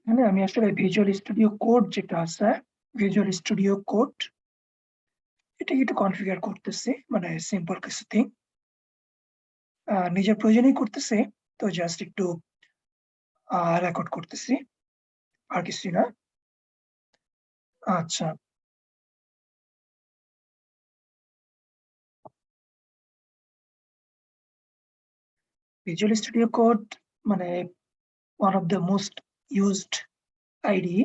এখানে আমি আসলে ভিজুয়াল স্টুডিও কোড যেটা আছে, ভিজুয়াল স্টুডিও কোড এটা একটু কনফিগার করতেছি, মানে সিম্পল কিছু থিং নিজের প্রয়োজনেই করতেছি, তো জাস্ট একটু রেকর্ড করতেছি, আর কিছু না। আচ্ছা, ভিজুয়াল স্টুডিও কোড মানে one of the most used IDE,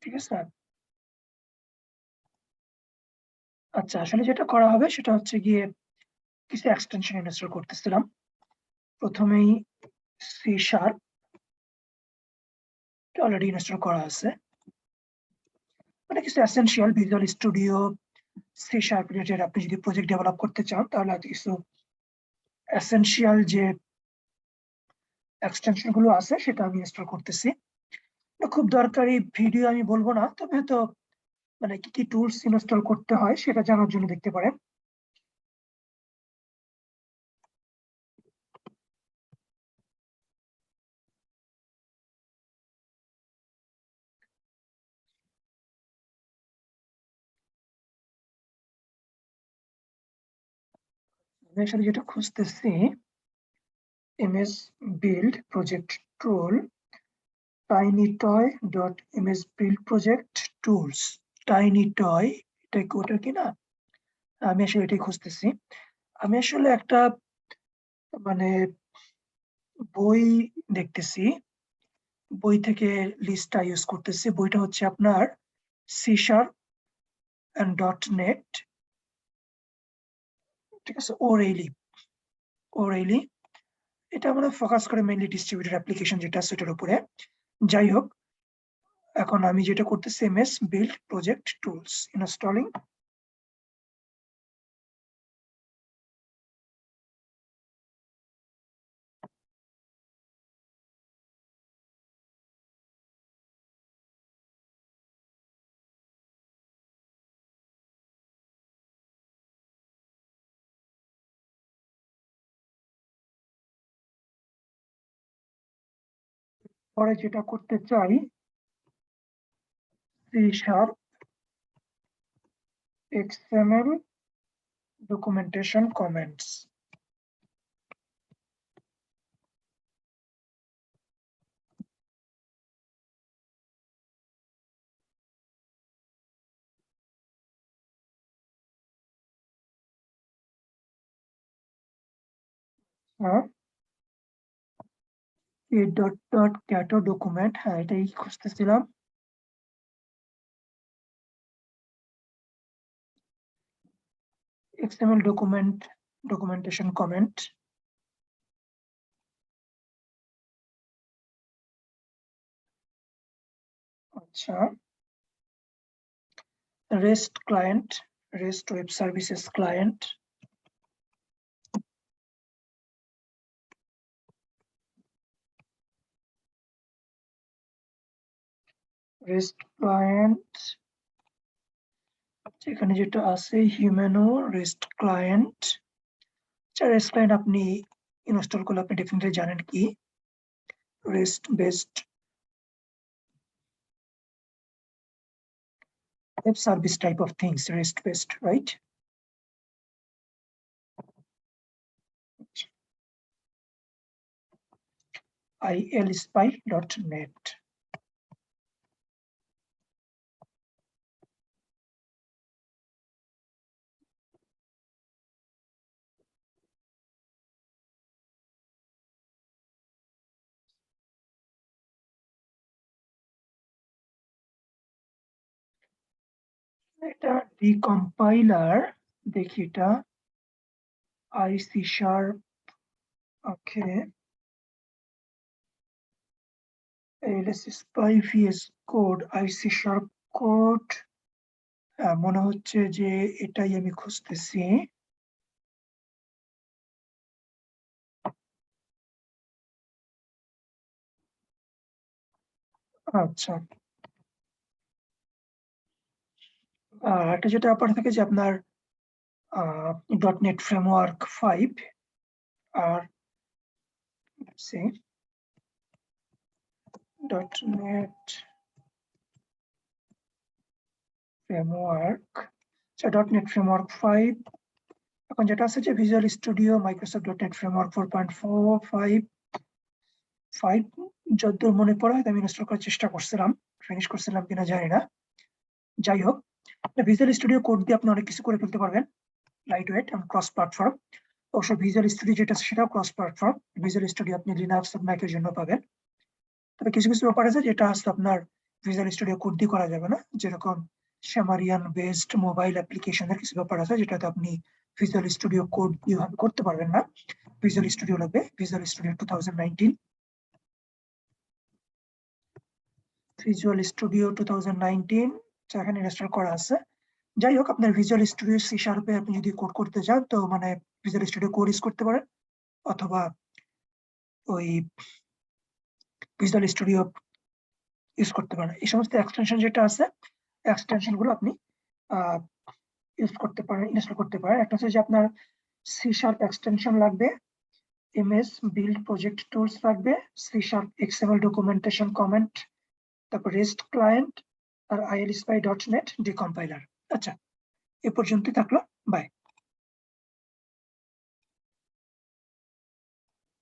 ঠিক আছে। আচ্ছা, আসলে যেটা করা হবে সেটা হচ্ছে গিয়ে কিছু এক্সটেনশন ইনস্টল করতেছিলাম। প্রথমেই সি শার্প অলরেডি ইনস্টল করা আছে, মানে কিছু essential visual studio C sharp related আপনি যদি প্রজেক্ট ডেভেলপ করতে চান তাহলে কিছু এসেনশিয়াল যে এক্সটেনশন গুলো আছে সেটা আমি ইনস্টল করতেছি। খুব দরকারি ভিডিও আমি বলবো না, তবে তো মানে কি কি টুলস ইনস্টল করতে হয় সেটা জানার জন্য দেখতে পারেন। আমি আসলে যেটা খুঁজতেছি ইমেজ বিল্ড প্রজেক্ট টুল tinytoy.imsbuild project tools, tinytoy, এটা কি ওটা কিনা? আমি আসলে এটাই খুঁজতেছি। আমি আসলে একটা মানে বই দেখতেছি, বই থেকে লিস্টটা ইউজ করতেছি। বইটা হচ্ছে আপনার সি শার্প এন্ড .NET, ঠিক আছে, ওরেইলি। এটা আমরা ফোকাস করে মেইনলি ডিস্ট্রিবিউটেড অ্যাপ্লিকেশন যেটা সেটার উপরে। যাই হোক, এখন আমি যেটা করতেছি MS build project tools installing. পরে যেটা করতে চাই C sharp XML documentation comments, a.cato document, হ্যাঁ এটাই খুঁজতেছিলাম। XML documentation comment, আচ্ছা, REST client, REST web services client, REST client, এখানে যেটা আছে হিউম্যানো REST client। আচ্ছা, REST client আপনি ইনস্টল করলে আপনি ডেফিনেটলি জানেন কি, REST based web service type of things, REST based, right? ilspy.net, এটা ডিকম্পাইলার, দেখি এটা IC sharp, ওকে, LSSpy VS code, IC sharp code, মনে হচ্ছে যে এটাই আমি খুঁজতেছি। আচ্ছা, এটা যেটা আপনার থেকে যে আপনার .NET Framework 5 আর .NET framework, .NET framework 5, এখন যেটা আছে যে visual studio Microsoft .NET framework 4.4.5 যতদূর মনে পড়ে আমি ইনস্টল করার চেষ্টা করছিলাম, ফিনিশ করছিলাম কিনা জানি না। যাই হোক, ভিজুয়াল স্টুডিও কোড দিয়ে আপনি অনেক কিছু করে ফেলতে পারবেন, লাইট ওয়েট এবং ক্রস প্ল্যাটফর্ম। অবশ্য ভিজুয়াল স্টুডিও যেটা সেটাও ক্রস প্ল্যাটফর্ম। ভিজুয়াল স্টুডিও আপনি লিনাক্স এবং ম্যাকের জন্য পাবেন। তবে কিছু কিছু ব্যাপার আছে যেটা আসলে আপনার ভিজুয়াল স্টুডিও কোড দিয়ে করা যাবে না, যেরকম Xamarin বেসড মোবাইল অ্যাপ্লিকেশনের কিছু ব্যাপার আছে যেটাতে আপনি ভিজুয়াল স্টুডিও কোড দিয়ে করতে পারবেন না। ভিজুয়াল স্টুডিও লাগবে, ভিজুয়াল স্টুডিও 2019, ভিজুয়াল স্টুডিও 2019 এখানে ইনস্টল করা আছে। যাই হোক, আপনার ভিজুয়াল স্টুডিও C# আপনি যদি কোড করতে চান তো মানে ভিজুয়াল স্টুডিও কোড ইউজ করতে পারেন, অথবা ওই ভিজুয়াল স্টুডিও ইউজ করতে পারেন। এই সমস্ত এক্সটেনশন যেটা আছে, এক্সটেনশন গুলো আপনি ইউজ করতে পারেন, ইনস্টল করতে পারেন। একটা হচ্ছে যে আপনার C# এক্সটেনশন লাগবে, MS বিল্ড প্রজেক্ট টুলস লাগবে, C# XML ডকুমেন্টেশন কমেন্ট, তারপর রেস্ট ক্লায়েন্ট আর ILSpy.NET ডিকম্পাইলার। আচ্ছা, এ পর্যন্তই থাকলো, বাই।